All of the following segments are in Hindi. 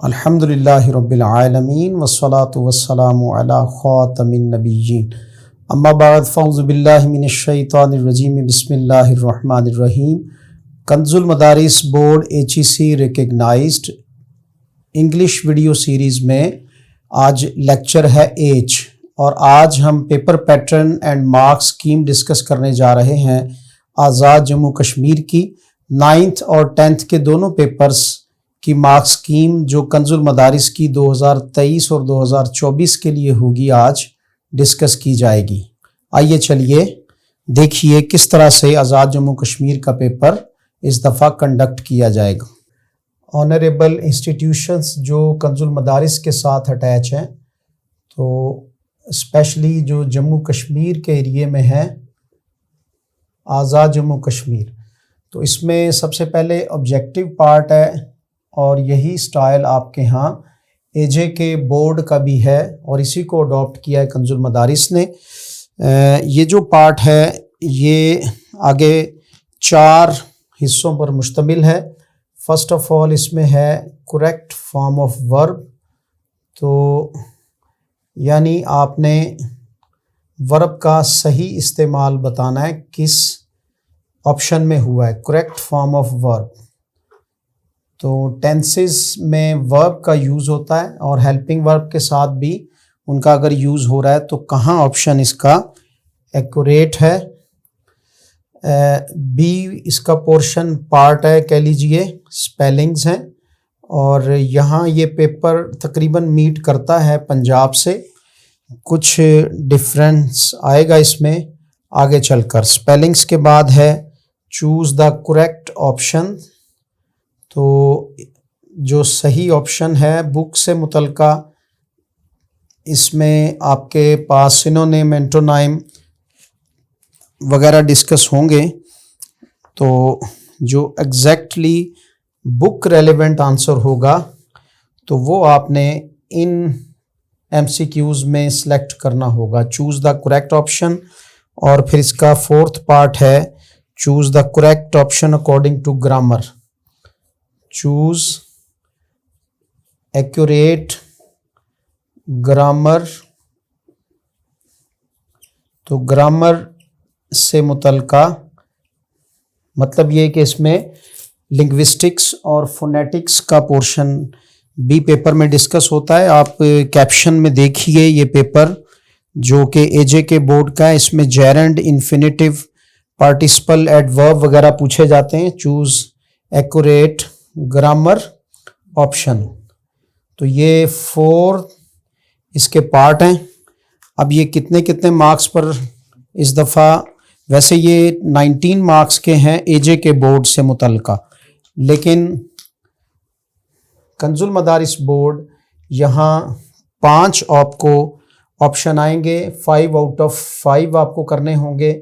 अल्हम्दुलिल्लाहि रब्बिल आलमीन वस्सलातु वस्सलामु अला खातमिन नबिय्यीन अम्मा बाद फ़ऊज़ु बिल्लाहि मिनश शैतानिर रजीम बिस्मिल्लाहिर रहमानिर रहीम। Kanzul Madaris board HEC recognised English video series में आज लेक्चर है एज और आज हम paper pattern and marks scheme discuss करने जा रहे हैं आज़ाद जम्मू कश्मीर की 9th और 10th के दोनों पेपर्स की मार्क्स स्कीम जो कंजुल मदारिस की 2023 और 2024 के लिए होगी आज डिस्कस की जाएगी। आइए चलिए देखिए किस तरह से आज़ाद जम्मू कश्मीर का पेपर इस दफ़ा कंडक्ट किया जाएगा। ऑनरेबल इंस्टीट्यूशंस जो कंजुल मदारिस के साथ अटैच हैं तो स्पेशली जो जम्मू कश्मीर के एरिए में है आज़ाद जम्मू कश्मीर, तो इसमें सबसे पहले ऑब्जेक्टिव पार्ट है और यही स्टाइल आपके यहाँ AJ के बोर्ड का भी है और इसी को अडॉप्ट किया है कंजुल मदारिस ने। ये जो पार्ट है ये आगे 4 हिस्सों पर मुश्तमिल है। फर्स्ट ऑफ ऑल इसमें है करेक्ट फॉर्म ऑफ वर्ब, तो यानी आपने वर्ब का सही इस्तेमाल बताना है किस ऑप्शन में हुआ है, करेक्ट फॉर्म ऑफ वर्ब। तो टेंसेस में वर्ब का यूज़ होता है और हेल्पिंग वर्ब के साथ भी उनका अगर यूज़ हो रहा है तो कहाँ ऑप्शन इसका एक्यूरेट है। बी इसका पोर्शन पार्ट है, कह लीजिए स्पेलिंग्स हैं और यहाँ ये पेपर तकरीबन मीट करता है पंजाब से, कुछ डिफरेंस आएगा इसमें आगे चलकर। स्पेलिंग्स के बाद है चूज़ द करेक्ट ऑप्शन, तो जो सही ऑप्शन है बुक से मुतलका इसमें आपके पास सिनोनिम एंटोनाइम वगैरह डिस्कस होंगे, तो जो एग्जैक्टली बुक रेलेवेंट आंसर होगा तो वो आपने इन MCQs में सिलेक्ट करना होगा। चूज़ द करेक्ट ऑप्शन और फिर इसका 4th पार्ट है choose the correct option according to grammar. Choose accurate grammar, तो ग्रामर से मुतलका मतलब ये कि इसमें लिंग्विस्टिक्स और फोनेटिक्स का पोर्शन भी पेपर में डिस्कस होता है। आप कैप्शन में देखिए ये पेपर जो कि AJ के बोर्ड का है, इसमें जेरेंड इन्फिनेटिव पार्टिसिपल एडवर्ब वगैरह पूछे जाते हैं। चूज़ एक्यूरेट ग्रामर ऑप्शन, तो ये 4 इसके पार्ट हैं। अब ये कितने कितने मार्क्स पर इस दफ़ा, वैसे ये 19 मार्क्स के हैं AJ के बोर्ड से मुतलका, लेकिन कंजुल मदारिस बोर्ड यहाँ 5 आपको ऑप्शन आएंगे, 5 आउट ऑफ 5 आपको करने होंगे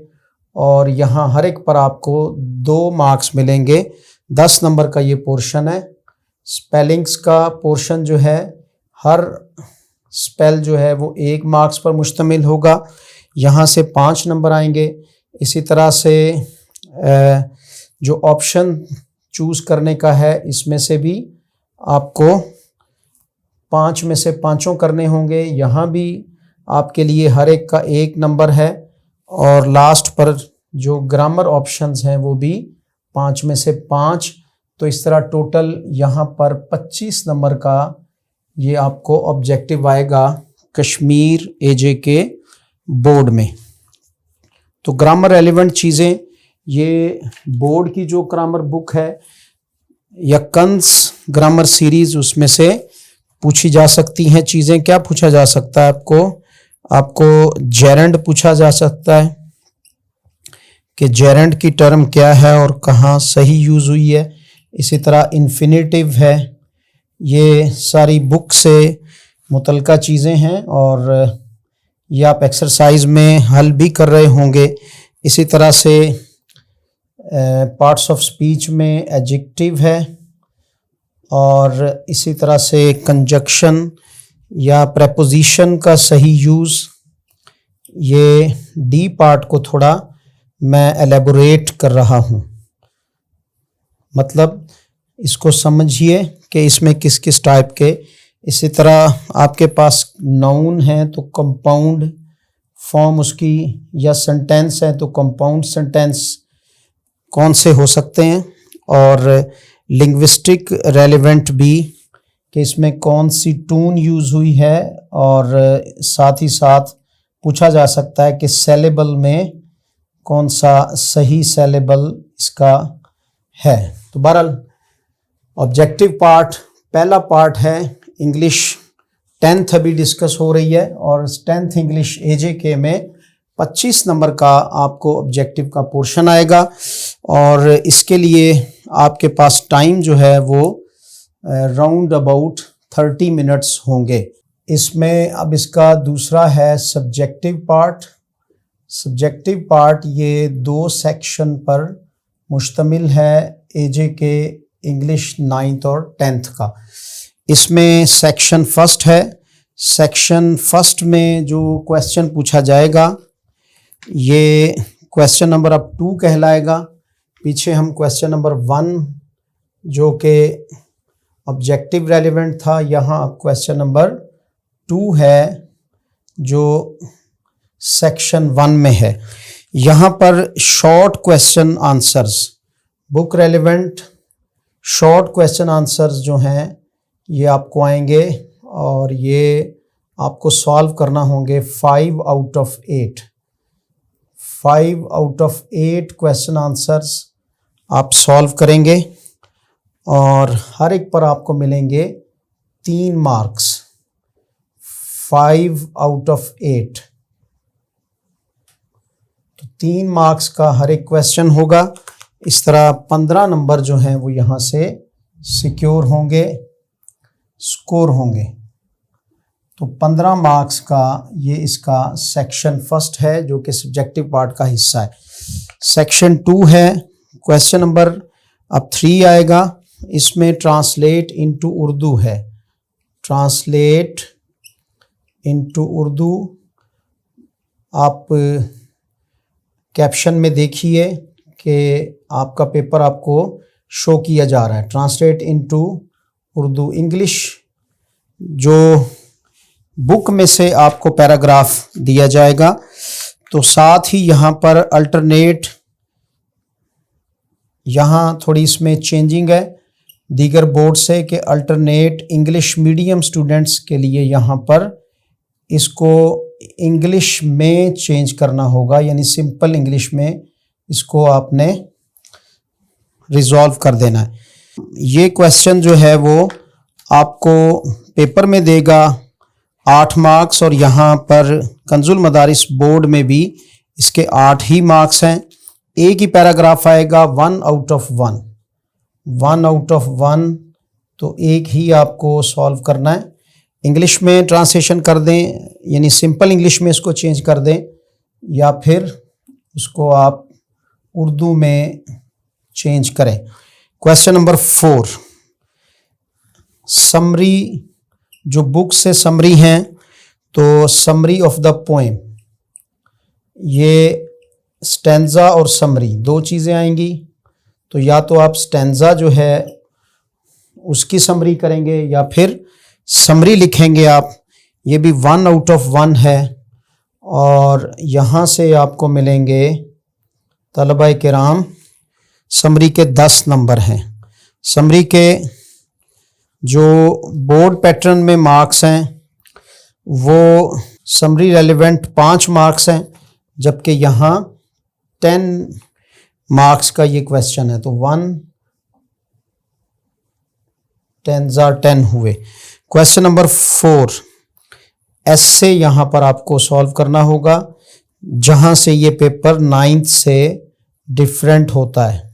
और यहाँ हर एक पर आपको 2 मार्क्स मिलेंगे। 10 नंबर का ये पोर्शन है। स्पेलिंग्स का पोर्शन जो है हर स्पेल जो है वो 1 मार्क्स पर मुश्तमिल होगा, यहाँ से 5 नंबर आएंगे। इसी तरह से जो ऑप्शन चूज़ करने का है इसमें से भी आपको 5 में से 5 करने होंगे, यहाँ भी आपके लिए हर एक का 1 नंबर है और लास्ट पर जो ग्रामर ऑप्शंस हैं वो भी 5 में से 5। तो इस तरह टोटल यहाँ पर 25 नंबर का ये आपको ऑब्जेक्टिव आएगा कश्मीर AJ के बोर्ड में। तो ग्रामर रेलिवेंट चीज़ें ये बोर्ड की जो ग्रामर बुक है या कंस ग्रामर सीरीज़ उसमें से पूछी जा सकती हैं चीज़ें। क्या पूछा जा सकता है आपको जेरेंड पूछा जा सकता है कि जेरेंड की टर्म क्या है और कहाँ सही यूज़ हुई है। इसी तरह इन्फिनेटिव है, ये सारी बुक से मुतलका चीज़ें हैं और ये आप एक्सरसाइज में हल भी कर रहे होंगे। इसी तरह से पार्ट्स ऑफ स्पीच में एडजेक्टिव है और इसी तरह से कंजक्शन या प्रेपोजिशन का सही यूज़। ये डी पार्ट को थोड़ा मैं एलेबोरेट कर रहा हूँ, मतलब इसको समझिए कि इसमें किस किस टाइप के। इसी तरह आपके पास नाउन है तो कंपाउंड फॉर्म उसकी, या सेंटेंस है तो कंपाउंड सेंटेंस कौन से हो सकते हैं, और लिंग्विस्टिक रेलेवेंट भी कि इसमें कौन सी टून यूज़ हुई है, और साथ ही साथ पूछा जा सकता है कि सेलेबल में कौन सा सही सेलेबल इसका है। तो बहरहाल ऑब्जेक्टिव पार्ट, पहला पार्ट है इंग्लिश 10th अभी डिस्कस हो रही है, और 10th इंग्लिश AJK में 25 नंबर का आपको ऑब्जेक्टिव का पोर्शन आएगा, और इसके लिए आपके पास टाइम जो है वो राउंड अबाउट 30 मिनट्स होंगे। इसमें अब इसका दूसरा है सब्जेक्टिव पार्ट। सब्जेक्टिव पार्ट ये 2 सेक्शन पर मुश्तमिल है AJK इंग्लिश 9th और 10th का। इसमें सेक्शन फर्स्ट है। सेक्शन फर्स्ट में जो क्वेश्चन पूछा जाएगा ये क्वेश्चन नंबर अब 2 कहलाएगा। पीछे हम क्वेश्चन नंबर 1 जो कि ऑब्जेक्टिव रेलेवेंट था, यहाँ अब क्वेश्चन नंबर 2 है जो सेक्शन 1 में है। यहाँ पर short question answers, book relevant short question answers जो हैं ये आपको आएंगे, और ये आपको सॉल्व करना होंगे 5 out of 8। 5 out of 8 question answers आप सॉल्व करेंगे, और हर एक पर आपको मिलेंगे 3 मार्क्स। 5 आउट ऑफ 8 तो 3 मार्क्स का हर एक क्वेश्चन होगा। इस तरह 15 नंबर जो हैं वो यहाँ से सिक्योर होंगे, स्कोर होंगे। तो 15 मार्क्स का ये इसका सेक्शन फर्स्ट है जो कि सब्जेक्टिव पार्ट का हिस्सा है। सेक्शन 2 है, क्वेश्चन नंबर अब 3 आएगा। इसमें ट्रांसलेट इनटू उर्दू है। ट्रांसलेट इनटू उर्दू आप कैप्शन में देखिए कि आपका पेपर आपको शो किया जा रहा है। ट्रांसलेट इनटू उर्दू इंग्लिश, जो बुक में से आपको पैराग्राफ दिया जाएगा। तो साथ ही यहाँ पर अल्टरनेट, यहाँ थोड़ी इसमें चेंजिंग है दीगर बोर्ड से कि अल्टरनेट इंग्लिश मीडियम स्टूडेंट्स के लिए यहाँ पर इसको इंग्लिश में चेंज करना होगा, यानी सिंपल इंग्लिश में इसको आपने रिजॉल्व कर देना है। ये क्वेश्चन जो है वो आपको पेपर में देगा 8 मार्क्स, और यहाँ पर कंजुल मदारिस बोर्ड में भी इसके 8 ही मार्क्स हैं। एक ही पैराग्राफ आएगा 1 आउट ऑफ 1, 1 आउट ऑफ 1, तो एक ही आपको सॉल्व करना है। इंग्लिश में ट्रांसलेशन कर दें, यानी सिंपल इंग्लिश में इसको चेंज कर दें, या फिर उसको आप उर्दू में चेंज करें। क्वेश्चन नंबर 4, समरी, जो बुक से समरी हैं, तो समरी ऑफ द पोएम, ये स्टैंजा और समरी 2 चीज़ें आएंगी। तो या तो आप स्टैंजा जो है उसकी समरी करेंगे, या फिर समरी लिखेंगे आप। ये भी 1 आउट ऑफ 1 है, और यहाँ से आपको मिलेंगे तलबा किराम समरी के 10 नंबर हैं। समरी के जो बोर्ड पैटर्न में मार्क्स हैं वो समरी रेलेवेंट 5 मार्क्स हैं, जबकि यहाँ 10 मार्क्स का ये क्वेश्चन है। तो 1 10 हुए। क्वेश्चन नंबर 4, ऐसे यहाँ पर आपको सॉल्व करना होगा, जहाँ से ये पेपर 9th से डिफरेंट होता है।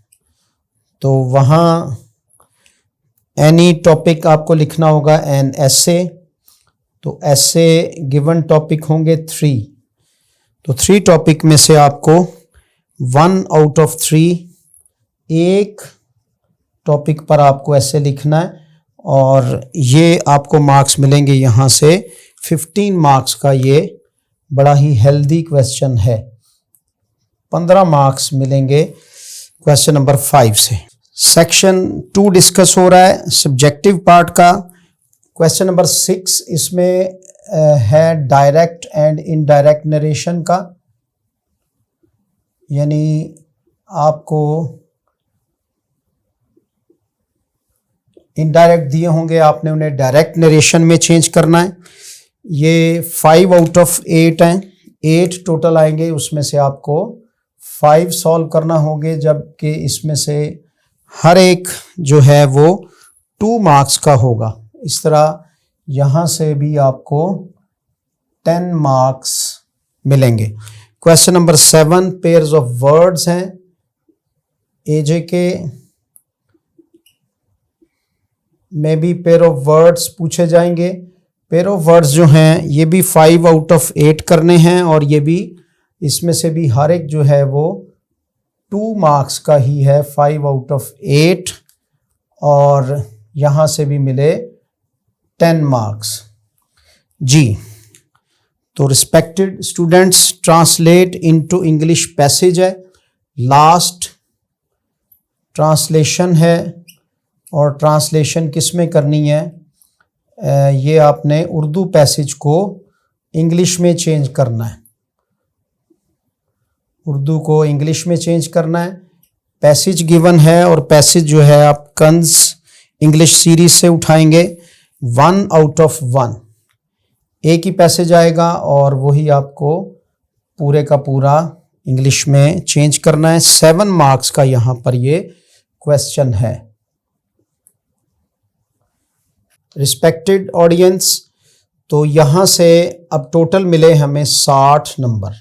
तो वहाँ एनी टॉपिक आपको लिखना होगा, एन ऐसे। तो ऐसे गिवन टॉपिक होंगे 3, तो 3 टॉपिक में से आपको 1 आउट ऑफ 3 एक टॉपिक पर आपको ऐसे लिखना है, और ये आपको मार्क्स मिलेंगे यहाँ से 15 मार्क्स का। ये बड़ा ही हेल्दी क्वेश्चन है। 15 मार्क्स मिलेंगे क्वेश्चन नंबर 5 से। सेक्शन 2 डिस्कस हो रहा है सब्जेक्टिव पार्ट का। क्वेश्चन नंबर 6 इसमें है डायरेक्ट एंड इनडायरेक्ट नरेशन का, यानी आपको इनडायरेक्ट दिए होंगे, आपने उन्हें डायरेक्ट नरेशन में चेंज करना है। ये 5 आउट ऑफ 8 हैं, 8 टोटल आएंगे, उसमें से आपको 5 सॉल्व करना होंगे, जबकि इसमें से हर एक जो है वो 2 मार्क्स का होगा। इस तरह यहाँ से भी आपको 10 मार्क्स मिलेंगे। Question number 7 pairs of words हैं, एजे के में भी पेयर ऑफ वर्ड्स पूछे जाएंगे। पेयर ऑफ वर्ड्स जो हैं ये भी 5 आउट ऑफ 8 करने हैं, और ये भी इसमें से भी हर एक जो है वो 2 मार्क्स का ही है, 5 आउट ऑफ 8, और यहाँ से भी मिले 10 मार्क्स जी। तो respected students, translate into English passage है, लास्ट ट्रांसलेशन है, और ट्रांसलेशन किस में करनी है, ये आपने उर्दू पैसेज को इंग्लिश में चेंज करना है, उर्दू को इंग्लिश में चेंज करना है। पैसेज गिवन है, और पैसेज जो है आप कंज इंग्लिश सीरीज से उठाएंगे। 1 आउट ऑफ 1 एक ही पैसेज आएगा, और वही आपको पूरे का पूरा इंग्लिश में चेंज करना है। 7 मार्क्स का यहाँ पर ये क्वेश्चन है। रिस्पेक्टेड ऑडियंस, तो यहाँ से अब टोटल मिले हमें 60 नंबर,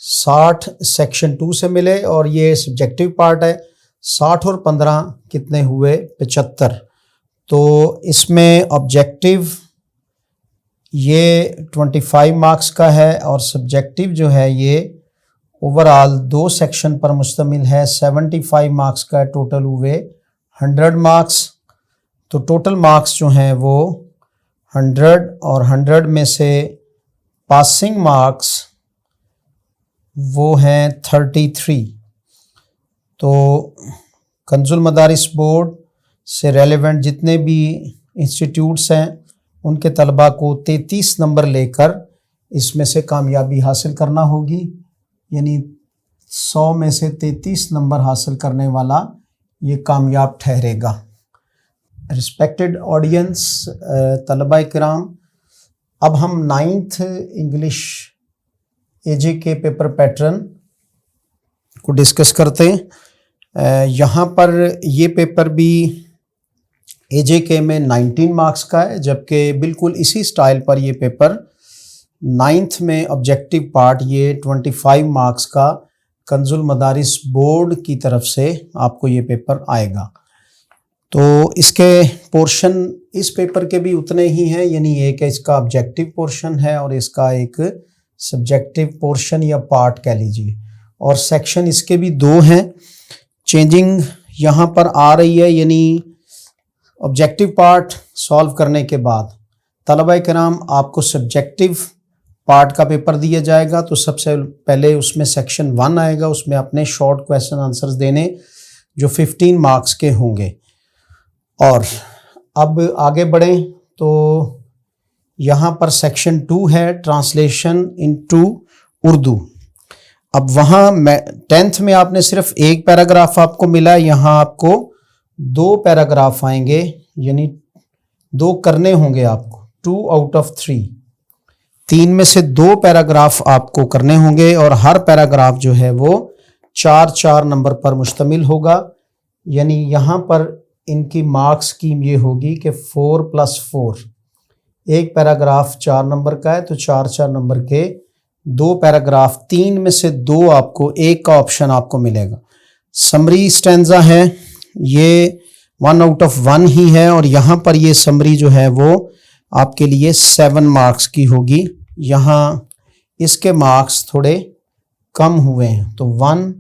60 सेक्शन 2 से मिले, और ये सब्जेक्टिव पार्ट है। 60 और 15 कितने हुए, 75। तो इसमें ऑब्जेक्टिव ये 25 मार्क्स का है, और सब्जेक्टिव जो है ये ओवरऑल 2 सेक्शन पर मुश्तमिल है, 75 मार्क्स का। टोटल हुए 100 मार्क्स। तो टोटल मार्क्स जो हैं वो 100, और 100 में से पासिंग मार्क्स वो हैं 33। तो कंजुल मदारिस बोर्ड से रेलेवेंट जितने भी इंस्टीट्यूट्स हैं उनके तलबा को 33 नंबर लेकर इसमें से कामयाबी हासिल करना होगी, यानी 100 में से 33 नंबर हासिल करने वाला ये कामयाब ठहरेगा। रिस्पेक्टेड ऑडियंस, तलबा किराम, अब हम 9th इंग्लिश एजे के पेपर पैटर्न को डिस्कस करते हैं। यहाँ पर ये पेपर भी एजे के में 19 मार्क्स का है, जबकि बिल्कुल इसी स्टाइल पर ये पेपर 9th में ऑब्जेक्टिव पार्ट ये 25 मार्क्स का कंजुल मदारिस बोर्ड की तरफ से आपको ये पेपर आएगा। तो इसके पोर्शन इस पेपर के भी उतने ही हैं, यानी एक इसका ऑब्जेक्टिव पोर्शन है और इसका एक सब्जेक्टिव पोर्शन या पार्ट कह लीजिए, और सेक्शन इसके भी 2 हैं। चेंजिंग यहाँ पर आ रही है, यानी ऑब्जेक्टिव पार्ट सॉल्व करने के बाद तलबा किराम आपको सब्जेक्टिव पार्ट का पेपर दिया जाएगा। तो सबसे पहले उसमें सेक्शन 1 आएगा, उसमें अपने शॉर्ट क्वेश्चन आंसर्स देने जो 15 मार्क्स के होंगे। और अब आगे बढ़ें तो यहाँ पर सेक्शन 2 है, ट्रांसलेशन इनटू उर्दू। अब वहाँ 10th में आपने सिर्फ एक पैराग्राफ आपको मिला, यहाँ आपको 2 पैराग्राफ आएंगे, यानी 2 करने होंगे आपको, 2 आउट ऑफ 3। 3 में से 2 पैराग्राफ आपको करने होंगे, और हर पैराग्राफ जो है वो 4-4 नंबर पर मुश्तमिल होगा। यानी यहाँ पर इनकी मार्क्स स्कीम ये होगी कि 4 + 4, एक पैराग्राफ 4 नंबर का है, तो 4-4 नंबर के 2 पैराग्राफ, 3 में से 2 आपको, एक का ऑप्शन आपको मिलेगा। समरी स्टैंजा है, ये 1 आउट ऑफ 1 ही है, और यहाँ पर ये समरी जो है वो आपके लिए 7 मार्क्स की होगी। यहाँ इसके मार्क्स थोड़े कम हुए हैं, तो 1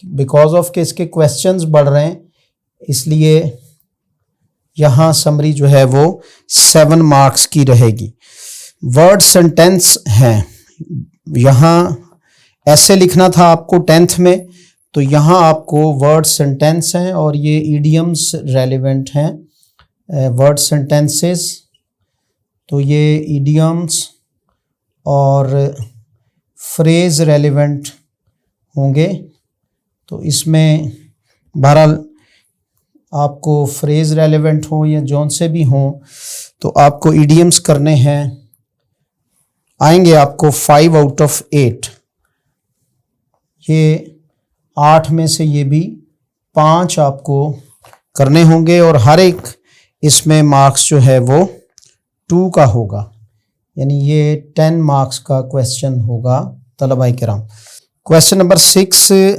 बिकॉज ऑफ के इसके क्वेश्चंस बढ़ रहे हैं, इसलिए यहाँ समरी जो है वो 7 मार्क्स की रहेगी। वर्ड सेंटेंस हैं, यहाँ ऐसे लिखना था आपको 10th में, तो यहाँ आपको वर्ड सेंटेंस हैं और ये ईडियम्स रेलिवेंट हैं, वर्ड सेंटेंसेस। तो ये ईडियम्स और फ्रेज रेलिवेंट होंगे। तो इसमें बहरहाल आपको फ्रेज रेलिवेंट हो या जौन से भी हों, तो आपको ईडियम्स करने हैं, आएंगे आपको 5 आउट ऑफ 8। ये 8 में से ये भी 5 आपको करने होंगे और हर एक इसमें मार्क्स जो है वो 2 का होगा, यानी ये 10 मार्क्स का क्वेश्चन होगा तलबाए किराम। क्वेश्चन नंबर 6,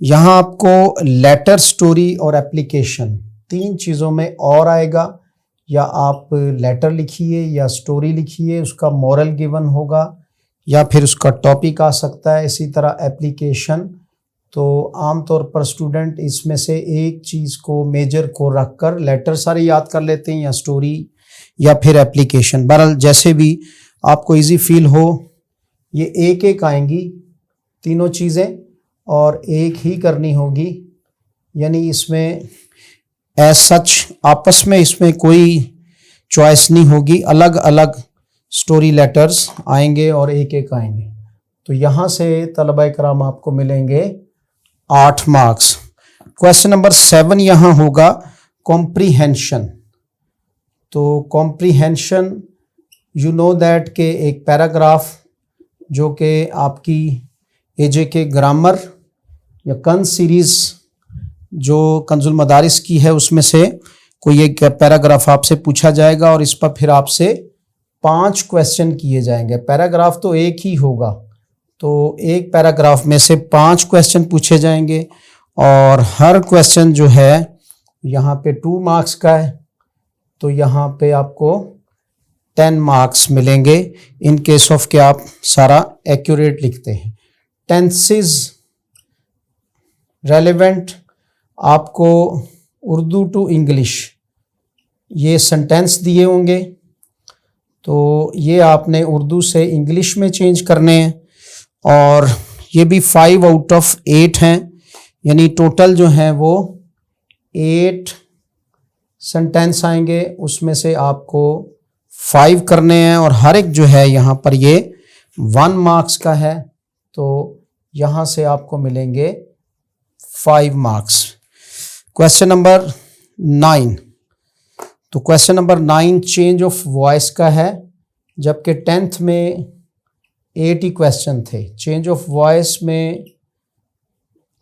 यहाँ आपको लेटर, स्टोरी और एप्लीकेशन 3 चीज़ों में और आएगा। या आप लेटर लिखिए या स्टोरी लिखिए, उसका मॉरल गिवन होगा, या फिर उसका टॉपिक आ सकता है। इसी तरह एप्लीकेशन, तो आमतौर पर स्टूडेंट इसमें से एक चीज़ को मेजर को रखकर लेटर सारे याद कर लेते हैं या स्टोरी या फिर एप्लीकेशन। बहरहाल जैसे भी आपको इजी फील हो, ये एक एक आएंगी तीनों चीज़ें और एक ही करनी होगी, यानी इसमें एज सच आपस में इसमें कोई चॉइस नहीं होगी। अलग अलग स्टोरी लेटर्स आएंगे और एक एक आएंगे। तो यहाँ से तलबा कराम आपको मिलेंगे 8 मार्क्स। क्वेश्चन नंबर 7 यहाँ होगा कॉम्प्रीहेंशन। तो कॉम्प्रीहेंशन, यू नो दैट के एक पैराग्राफ जो कि आपकी एजेके ग्रामर या कंज सीरीज़ जो कंजुल मदारिस की है, उसमें से कोई एक पैराग्राफ आपसे पूछा जाएगा और इस पर फिर आपसे 5 क्वेश्चन किए जाएंगे। पैराग्राफ तो एक ही होगा, तो एक पैराग्राफ में से 5 क्वेश्चन पूछे जाएंगे और हर क्वेश्चन जो है यहाँ पे 2 मार्क्स का है। तो यहाँ पे आपको 10 मार्क्स मिलेंगे इन केस ऑफ कि आप सारा एक्यूरेट लिखते हैं। टेंसेस रेलेवेंट, आपको उर्दू टू इंग्लिश ये सेंटेंस दिए होंगे, तो ये आपने उर्दू से इंग्लिश में चेंज करने हैं और ये भी 5 आउट ऑफ 8 हैं, यानी टोटल जो हैं वो 8 सेंटेंस आएंगे, उसमें से आपको 5 करने हैं और हर एक जो है यहाँ पर ये 1 मार्क्स का है। तो यहाँ से आपको मिलेंगे 5 मार्क्स। क्वेश्चन नंबर 9, तो question number 9 change of voice का है, जबकि 10th में 8 ही क्वेश्चन थे। चेंज ऑफ वॉइस में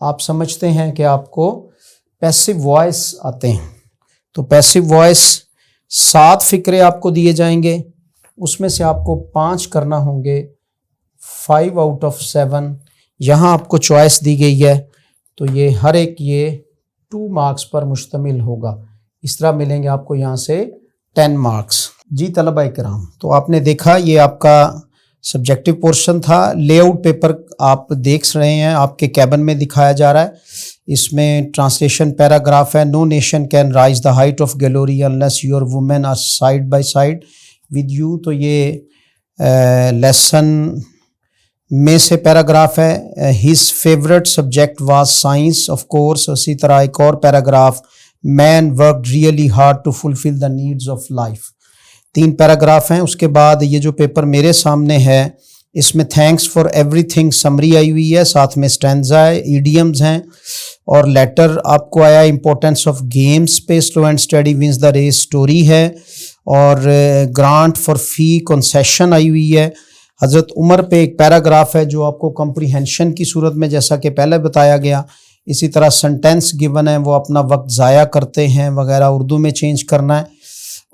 आप समझते हैं कि आपको पैसिव वॉइस आते हैं। तो पैसिव वॉइस 7 फिक्रे आपको दिए जाएंगे, उसमें से आपको 5 करना होंगे, 5 आउट ऑफ 7। यहाँ आपको चॉइस दी गई है, तो ये हर एक ये 2 मार्क्स पर मुश्तमिल होगा। इस तरह मिलेंगे आपको यहाँ से 10 मार्क्स। जी तलबा किराम, तो आपने देखा ये आपका सब्जेक्टिव पोर्शन था। लेआउट पेपर आप देख रहे हैं, आपके कैबिन में दिखाया जा रहा है। इसमें ट्रांसलेशन पैराग्राफ है, no nation can rise the height of glory unless your women are side by side with you. तो ये लेसन में से पैराग्राफ है। His favourite subject was science of course. इसी तरह एक और paragraph, man worked really hard to fulfil the needs of life. 3 paragraph हैं। उसके बाद ये जो पेपर मेरे सामने है, इसमें थैंक्स फॉर एवरीथिंग समरी आई हुई है, साथ में स्टैंजा है, ईडियम्स हैं और लेटर आपको आया इंपॉर्टेंस ऑफ गेम्स पे, slow and steady wins the race story है और ग्रांट फॉर फी कंसेशन आई हुई है। हज़रत उमर पे एक पैराग्राफ है जो आपको कॉम्प्रीहेंशन की सूरत में, जैसा कि पहले बताया गया, इसी तरह सेंटेंस गिवन है, वो अपना वक्त ज़ाया करते हैं वगैरह, उर्दू में चेंज करना है।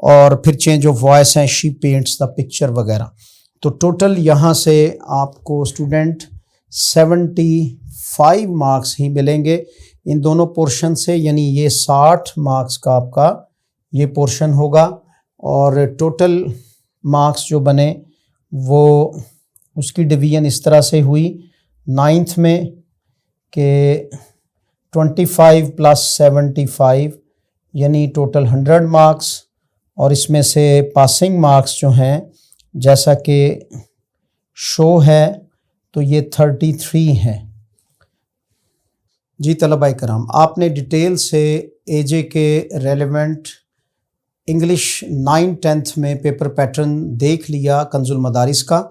और फिर चेंज ऑफ वॉइस है, शी पेंट्स द पिक्चर वगैरह। तो टोटल यहाँ से आपको स्टूडेंट 75 मार्क्स ही मिलेंगे इन दोनों पोर्शन से, यानी ये 60 मार्क्स का आपका ये पोर्शन होगा। और टोटल मार्क्स जो बने वो उसकी डिवीज़न इस तरह से हुई 9th में कि 25 + 75 यानी टोटल 100 मार्क्स, और इसमें से पासिंग मार्क्स जो हैं जैसा कि शो है तो ये 33 हैं। जी तलबा कराम, आपने डिटेल से एजे के रेलेवेंट इंग्लिश 9th-10th में पेपर पैटर्न देख लिया कंजुल मदारिस का।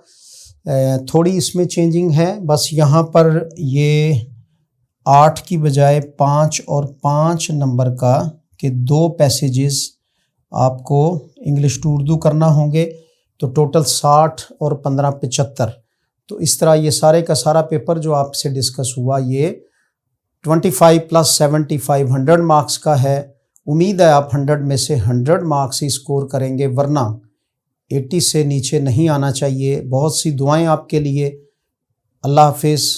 थोड़ी इसमें चेंजिंग है, बस यहाँ पर ये 8 की बजाय 5 और 5 नंबर का के 2 पैसेजेस आपको इंग्लिश टू उर्दू करना होंगे, तो टोटल 60 और 15 75। तो इस तरह ये सारे का सारा पेपर जो आपसे डिस्कस हुआ ये 25 + 75 100 मार्क्स का है। उम्मीद है आप 100 में से 100 मार्क्स ही स्कोर करेंगे, वरना 80 से नीचे नहीं आना चाहिए। बहुत सी दुआएं आपके लिए। अल्लाह हाफिज़।